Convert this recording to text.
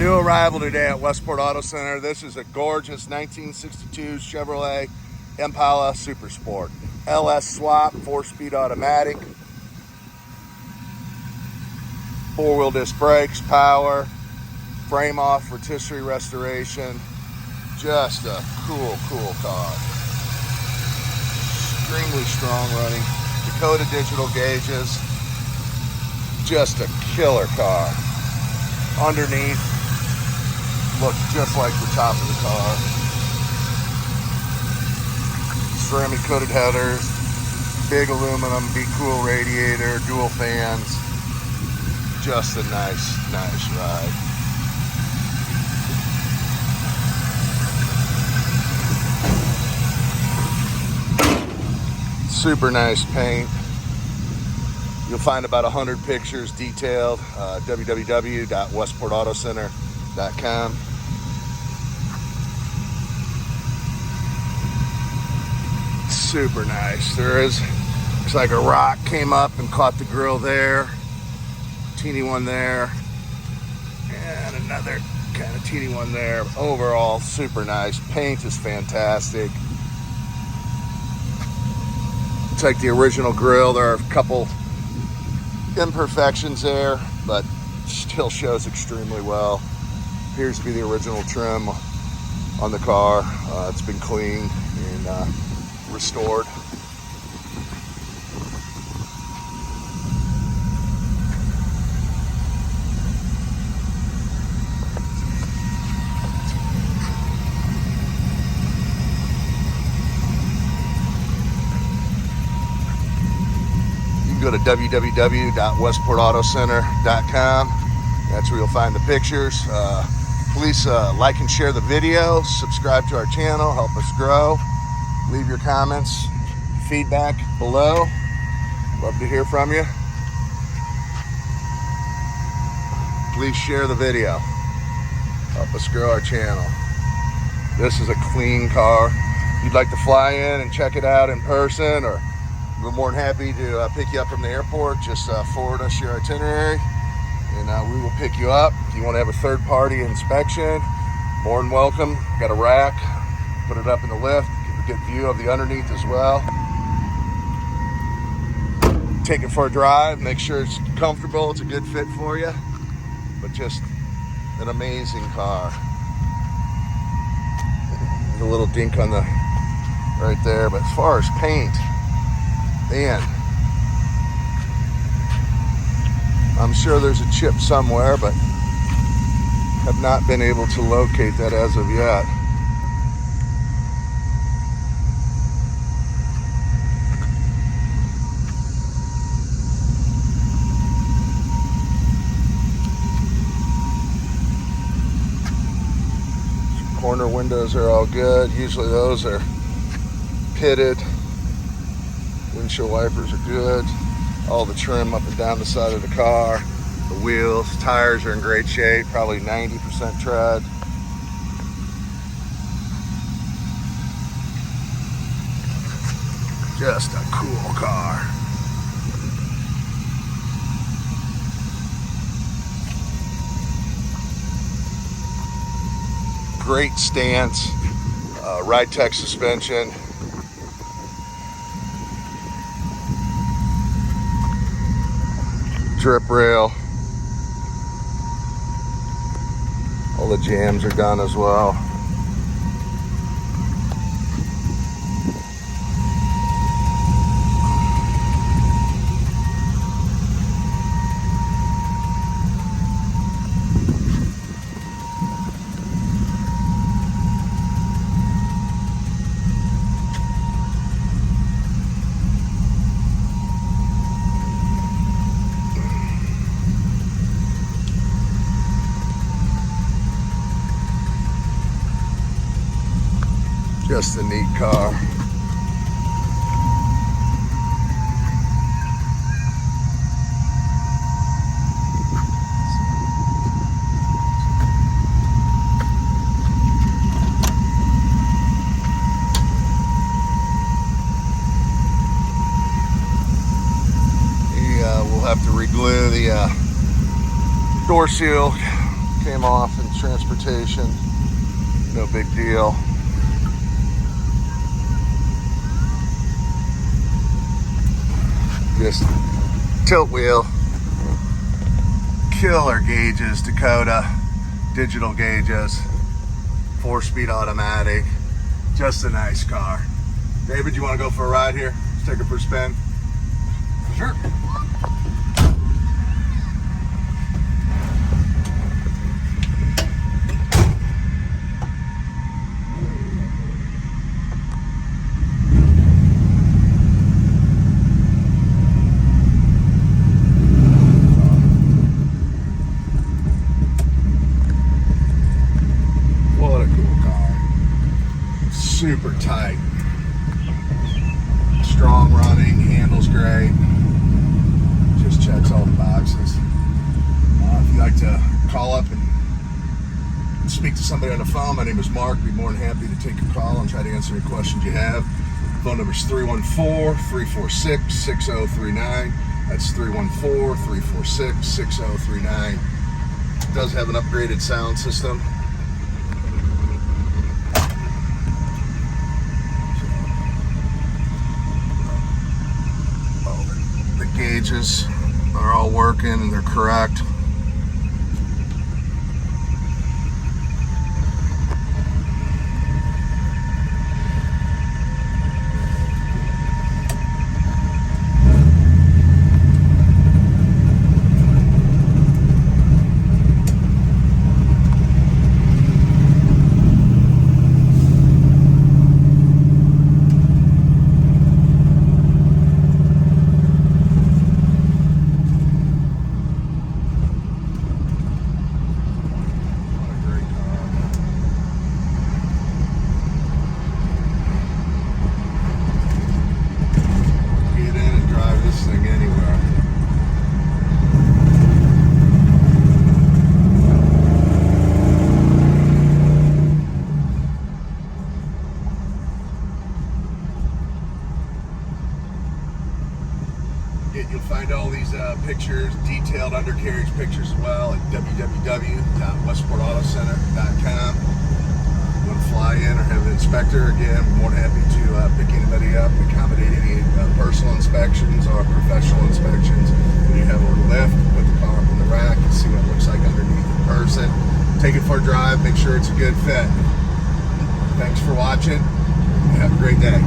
New arrival today at Westport Auto Center. This is a gorgeous 1962 Chevrolet Impala Super Sport. LS Swap, 4-speed automatic, 4-wheel disc brakes, power, frame off, rotisserie restoration. Just a cool car. Extremely strong running. Dakota digital gauges. Just a killer car. Underneath, looks just like the top of the car. Ceramic coated headers, big aluminum, be cool radiator, dual fans. Just a nice ride. Super nice paint. You'll find about 100 pictures detailed, www.westportautocenter.com. Super nice. Looks like a rock came up and caught the grill there. Teeny one there. And another kind of teeny one there. Overall, super nice. Paint is fantastic. It's like the original grill. There are a couple imperfections there, but still shows extremely well. Appears to be the original trim on the car. It's been cleaned and restored. Go to www.westportautocenter.com. That's where you'll find the pictures. Please like and share the video. Subscribe to our channel. Help us grow. Leave your comments, feedback below. Love to hear from you. Please share the video. Help us grow our channel. This is a clean car. If you'd like to fly in and check it out in person, or we're more than happy to pick you up from the airport. Just forward us your itinerary and we will pick you up. If you want to have a third-party inspection, more than welcome. Got a rack, put it up in the lift, get a good view of the underneath as well. Take it for a drive, make sure it's comfortable, it's a good fit for you. But just an amazing car. A little dink on the right there, but as far as paint, man, I'm sure there's a chip somewhere, but have not been able to locate that as of yet. Corner windows are all good. Usually those are pitted. Windshield wipers are good. All the trim up and down the side of the car. The wheels, tires are in great shape, probably 90% tread. Just a cool car. Great stance, ride tech suspension. Drip rail. All the jams are done as well. Just a neat car. We'll have to reglue the door seal, came off in transportation. No big deal. Just tilt wheel. Killer gauges, Dakota. Digital gauges. 4-speed automatic. Just a nice car. David, you want to go for a ride here? Let's take it for a spin. Sure. What a cool car. Super tight. Strong running, handles great. Just checks all the boxes. If you'd like to call up and speak to somebody on the phone, my name is Mark. I'd be more than happy to take your call and try to answer any questions you have. Phone number is 314-346-6039. That's 314-346-6039. It does have an upgraded sound system. The gauges are all working and they're correct. You'll find all these pictures, detailed undercarriage pictures as well at www.westportautocenter.com. You want to fly in or have an inspector, again, we're more than happy to pick anybody up and accommodate any personal inspections or professional inspections. When you have a lift, put the car up in the rack and see what it looks like underneath in person. Take it for a drive, make sure it's a good fit. Thanks for watching. Have a great day.